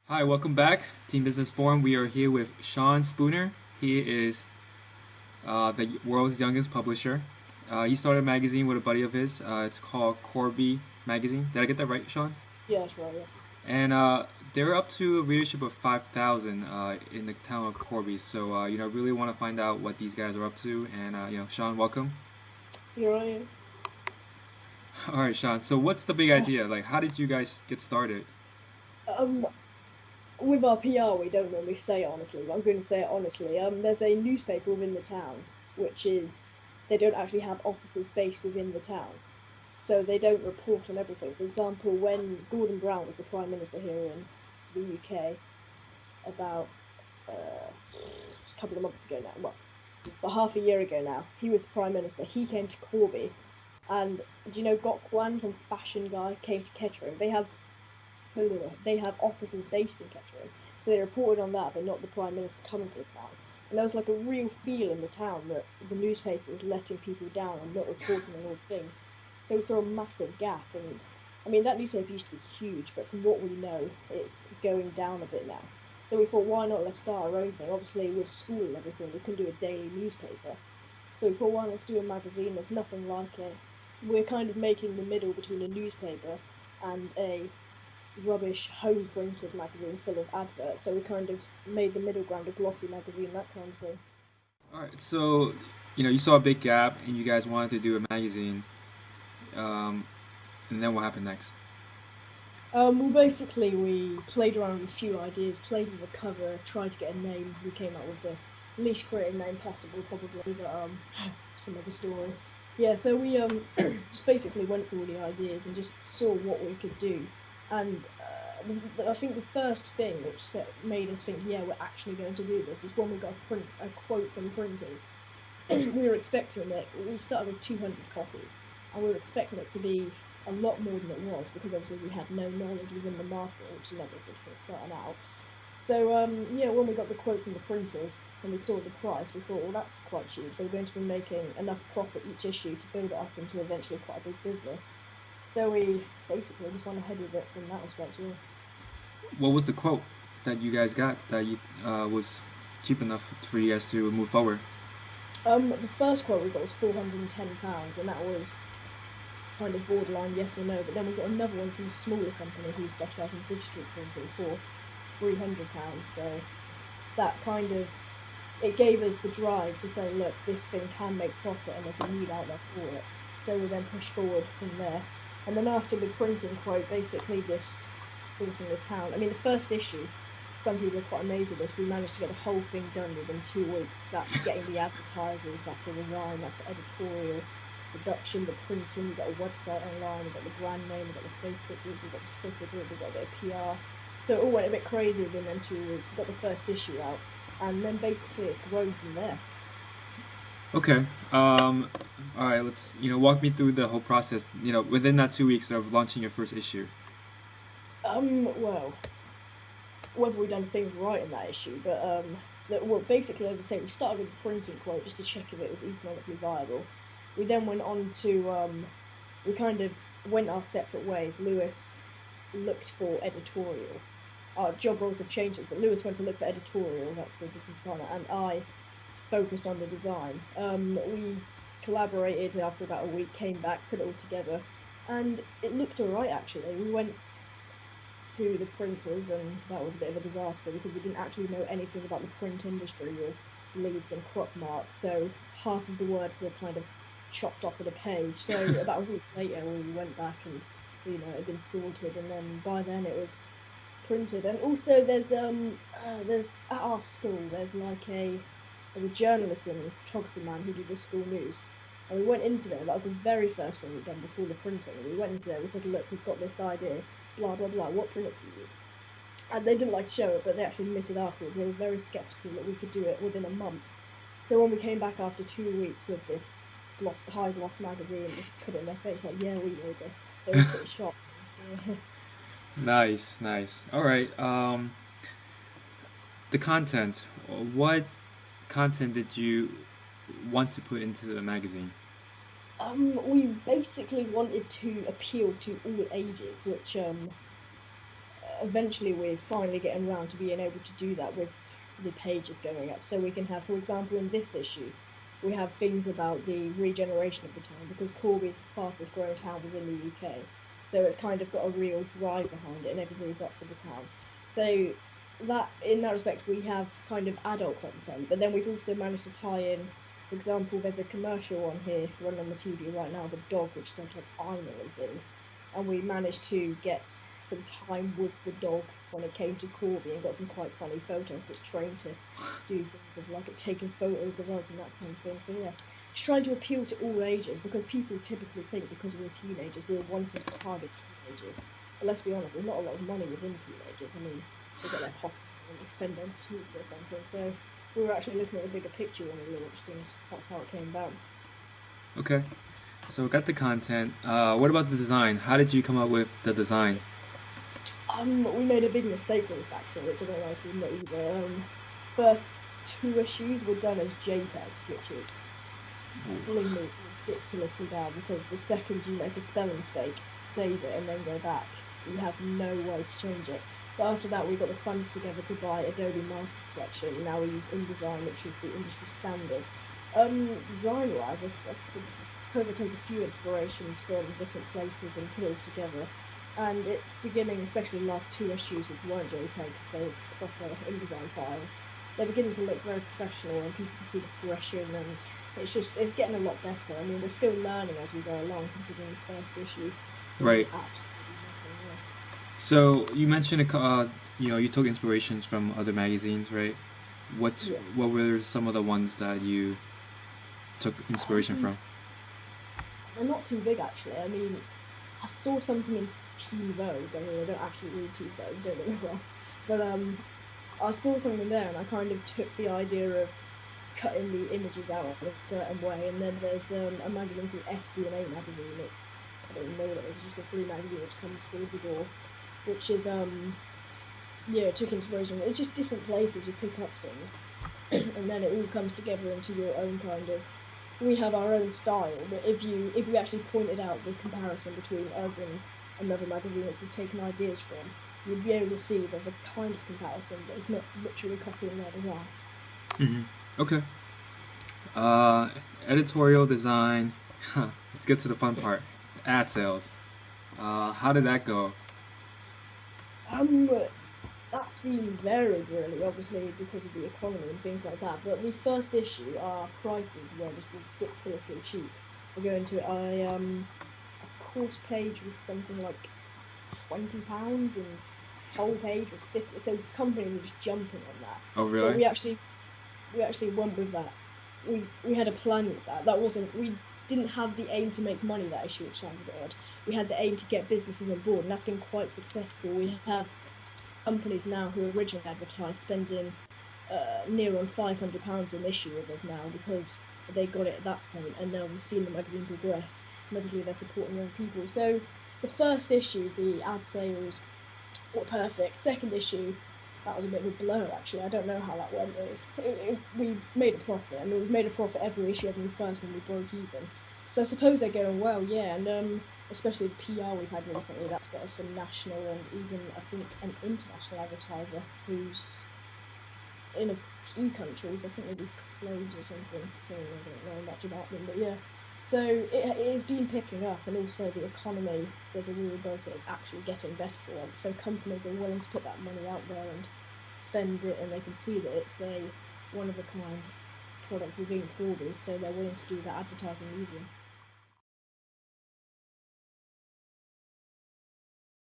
Hi, welcome back, Team Business Forum. We are here with Sean Spooner. He is the world's youngest publisher. He started a magazine with a buddy of his. It's called Corby Magazine. Did I get that right, Sean? Yeah, that's right. Yeah. And they're up to a readership of 5,000 in the town of Corby. So, really want to find out what these guys are up to. And, Sean, welcome. You're right. All right, Sean. So, what's the big idea? Like, how did you guys get started? Um, with our PR, we don't normally say it honestly, but I'm going to say it honestly. There's a newspaper within the town, which is they don't actually have offices based within the town, so they don't report on everything. For example, when Gordon Brown was the Prime Minister here in the UK, about a couple of months ago now, well, about half a year ago now, he was the Prime Minister. He came to Corby, and do you know Gokwan's and Fashion Guy came to Kettering? They have offices based in Kettering, so they reported on that, but not the Prime Minister coming to the town. And there was like a real feel in the town that the newspaper was letting people down and not reporting on all things. So we saw a massive gap, and I mean that newspaper used to be huge, but from what we know, it's going down a bit now. So we thought, why not let's start our own thing? Obviously, with school and everything, we couldn't do a daily newspaper. So we thought, why not let's do a magazine? There's nothing like it. We're kind of making the middle between a newspaper and a rubbish home printed magazine full of adverts. So we kind of made the middle ground a glossy magazine, that kind of thing. All right. So, you saw a big gap and you guys wanted to do a magazine. Um, and then what happened next? Well, basically, we played around with a few ideas, played with a cover, tried to get a name. We came up with the least creative name possible, probably, but it's another story. Yeah, so we just basically went through all the ideas and just saw what we could do. And I think the first thing which made us think, yeah, we're actually going to do this, is when we got a quote from printers. We were expecting it. We started with 200 copies, and we were expecting it to be a lot more than it was because obviously we had no knowledge within the market, which is never good for starting out. So yeah, when we got the quote from the printers and we saw the price, we thought, well, that's quite cheap. So we're going to be making enough profit each issue to build it up into eventually quite a big business. So we basically just went ahead with it from that respect. Yeah. What was the quote that you guys got that was cheap enough for you guys to move forward? The first quote we got was £410, and that was kind of borderline yes or no. But then we got another one from a smaller company who specialises in digital printing for £300. So that kind of it gave us the drive to say, look, this thing can make profit, and there's a need out there for it. So we then pushed forward from there. And then after the printing quote, basically just sourcing the town. I mean, the first issue, some people are quite amazed with this. We managed to get the whole thing done within 2 weeks. That's getting the advertisers, that's the design, that's the editorial, production, the printing. We've got a website online, we've got the brand name, we've got the Facebook group, we've got the Twitter group, we've got a bit of PR. So it all went a bit crazy within them 2 weeks. We got the first issue out, and then basically it's grown from there. Okay. All right. Let's walk me through the whole process. Within that 2 weeks of launching your first issue. Well, whether we done things right in that issue, but well, basically, as I say, we started with the printing quote just to check if it was economically viable. We then went on to we kind of went our separate ways. Lewis looked for editorial. Our job roles have changed, but Lewis went to look for editorial. That's the business partner, and I focused on the design. We collaborated after about a week, came back, put it all together, and it looked alright actually. We went to the printers, and that was a bit of a disaster because we didn't actually know anything about the print industry with leads and crop marks, so half of the words were kind of chopped off at a page. So about a week later, we went back and it had been sorted, and then by then it was printed. And also, there's at our school there's a journalist woman, a photographer man who did the school news. And we went into there, that was the very first thing we'd done before the printing. We went into there, we said, look, we've got this idea, blah, blah, blah, what printers do you use? And they didn't like to show it, but they actually admitted afterwards they were very sceptical that we could do it within a month. So when we came back after 2 weeks with this high gloss magazine, just put it in their face, like, yeah, we made this. They were pretty shocked. Nice, nice. All right. The content. What content did you want to put into the magazine? We basically wanted to appeal to all ages, which eventually we're finally getting around to being able to do that with the pages going up. So we can have, for example, in this issue, we have things about the regeneration of the town, because Corby is the fastest growing town within the UK. So it's kind of got a real drive behind it, and everybody's up for the town. So that, in that respect, we have kind of adult content, but then we've also managed to tie in, for example, there's a commercial on here running on the TV right now, the dog, which does like ironing and things, and we managed to get some time with the dog when it came to Corby, and got some quite funny photos. It's trained to do things of like taking photos of us and that kind of thing. So yeah, just trying to appeal to all ages, because people typically think because we're teenagers we're wanting to target teenagers. But let's be honest, there's not a lot of money within teenagers. I mean, they get their hot and spend on sweets or something. So we were actually looking at a bigger picture when we launched, and that's how it came about. Okay, so we got the content. What about the design? How did you come up with the design? We made a big mistake with this actually, which I don't know if you know either. First 2 issues were done as JPEGs, which is pulling me ridiculously down, because the second you make a spelling mistake, save it and then go back, you have no way to change it. But after that, we got the funds together to buy Adobe Master Collection. Now we use InDesign, which is the industry standard. Design-wise, I suppose I take a few inspirations from different places and put it all together. And it's beginning, especially the last 2 issues, which weren't JPEGs, they were proper InDesign files. They're beginning to look very professional, and people can see the progression, and it's getting a lot better. I mean, we're still learning as we go along, considering the first issue. Right. Absolutely nothing, yeah. So you mentioned, you took inspirations from other magazines, right? What were some of the ones that you took inspiration from? They're not too big, actually. I mean, I saw something in Teen Vogue. I mean, I don't actually read Teen Vogue, don't get me wrong. But I saw something there, and I kind of took the idea of cutting the images out in a certain way. And then there's a magazine called FCNA magazine. I don't know what it is. It's just a free magazine which comes through the door, which is took inspiration. It's just different places you pick up things, and then it all comes together into your own kind of. We have our own style, but if we actually pointed out the comparison between us and another magazine which we've taken ideas from, you'd be able to see there's a kind of comparison, but it's not literally copying their design. Mm-hmm. Okay. Editorial design. Let's get to the fun part. Ad sales. How did that go? That's been varied, really, obviously because of the economy and things like that. But the first issue, our prices were just ridiculously cheap. We're going to a quarter page was something like £20, and whole page was 50. So the company was just jumping on that. Oh, really? But we actually went with that. We had a plan with that. We didn't have the aim to make money that issue, which sounds a bit odd. We had the aim to get businesses on board, and that's been quite successful. We have companies now who originally advertised spending near on £500 an issue with us now, because they got it at that point, and now we've seen the magazine progress, and obviously they're supporting young people. So the first issue, the ad sales were perfect. Second issue, that was a bit of a blur actually. I don't know how that went. We made a profit. I mean, we've made a profit every issue other than the first one we broke even. So I suppose they're going well, yeah, and especially the PR we've had recently, that's got us some national and even, I think, an international advertiser who's in a few countries. I think maybe clothes or something. I don't know much about them, but yeah. So it has been picking up, and also the economy, there's a real buzz that it's actually getting better for once. So companies are willing to put that money out there and spend it, and they can see that it's a one-of-a-kind product within Corby, so they're willing to do that advertising medium.